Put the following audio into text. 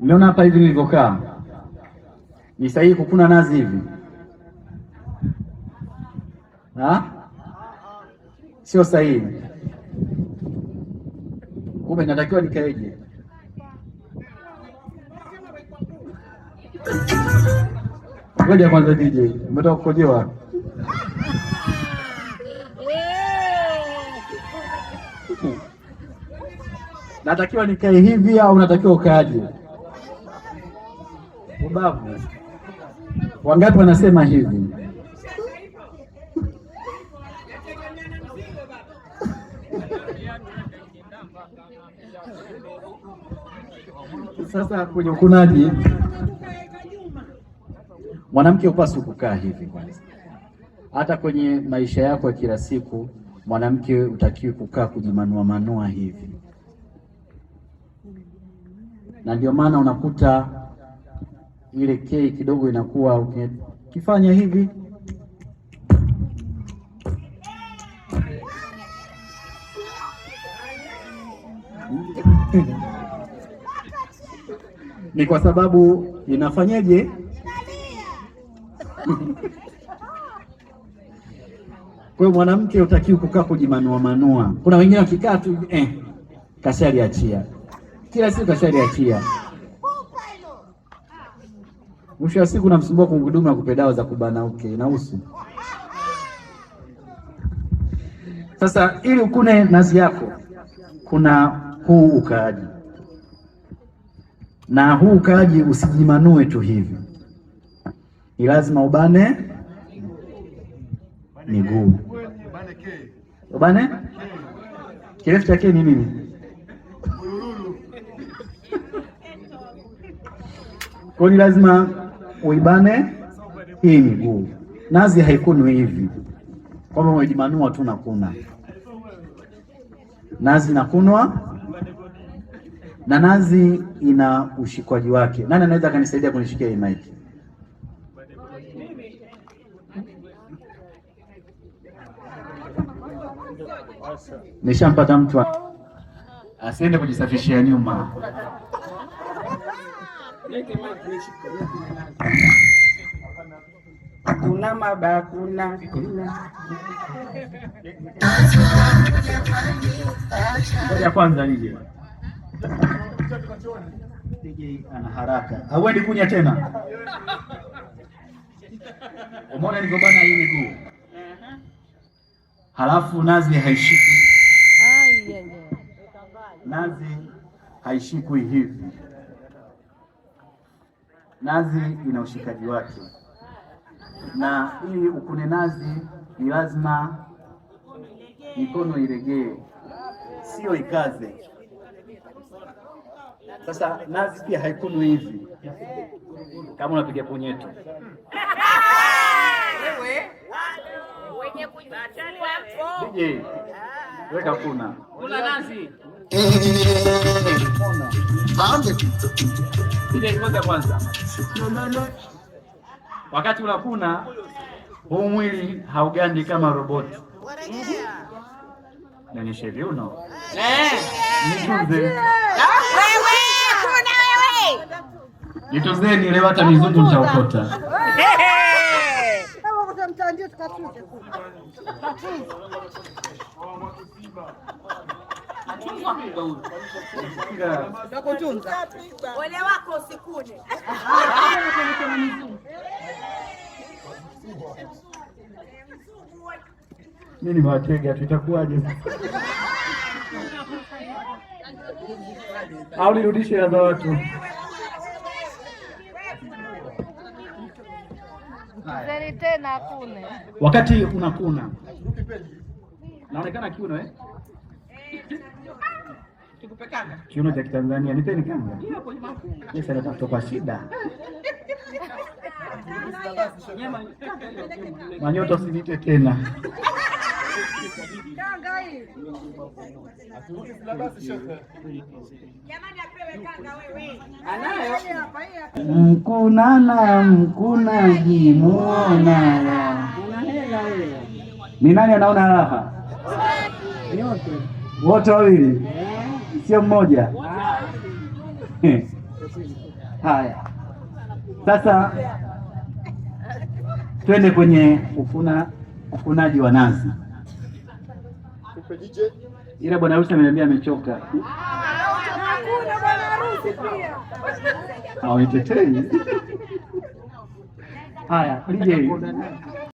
Umeona hapa hivi nilivyokaa, ni sahihi kukuna nazi hivi? Sio sahihi. Kumbe natakiwa nikaeje? Ngoja kwanza DJ, umetoka kukojewa? Natakiwa nikae hivi au natakiwa ukaaje? Ubavu. Wangapi wanasema hivi? Sasa kwenye ukunaji, mwanamke hupaswi kukaa hivi kwanza. Hata kwenye maisha yako ya kila siku, mwanamke hutakiwi kukaa kujimanua manua hivi, na ndio maana unakuta ile kei kidogo inakuwa ukifanya hivi ni kwa sababu inafanyaje? Kwa hiyo mwanamke hutakiwi kukaa kujimanua manua. Kuna wengine wakikaa tu kashaliachia, kila siku kashaliachia, mwisho wa siku namsumbua kumhudumu na kupe dawa za kubana nausu. Sasa ili ukune nazi yako, kuna huu ukaaji, na huu ukaaji usijimanue tu hivi, ni lazima ubane miguu. Ubane kirefu chake ni nini? Kwa hiyo lazima uibane hii miguu. Nazi haikunwi hivi kwamba umejimanua tu nakuna. Nazi inakunwa, na nazi ina ushikwaji wake. Nani anaweza kanisaidia kunishikia hii mic? Nishampata mtu asiende kujisafishia nyuma. Kuna mabakuna ya kwanza nije. Ana haraka. Hauendi kunya tena. Umeona nilivyobana hii miguu. Halafu nazi haishiki. Nazi haishikwi hivi. Nazi ina ushikaji wake, na ili ukune nazi ni lazima mikono ilegee, sio ikaze. Sasa nazi pia haikunwi hivi kama unapiga punyeto. DJ, weka kuna nazi. Kwanza wakati unakuna, huu mwili haugandi kama roboti. Nanishe viuno. Nituzeni leo hata mizungu nitaokota. Ole wako usikune. Mimi ni watega, tutakuwaje? Au nirudishe ya watu? Tena kune. Wakati unakuna naonekana kiuno kiuno cha Kitanzania. Nipeni kanga. Yes, anatafuta kwa shida. Manyoto usinite tena. Kanga hii. Jamani apewe kanga wewe. anayo Mkunana mkunaji muona. Ni nani anaona raha? Wote wawili, sio mmoja. Haya, sasa twende kwenye ufunaji wa nazi. Ila bwana harusi ameniambia amechoka. Hakuna bwana harusi pia. Hawaitetei. Haya, DJ.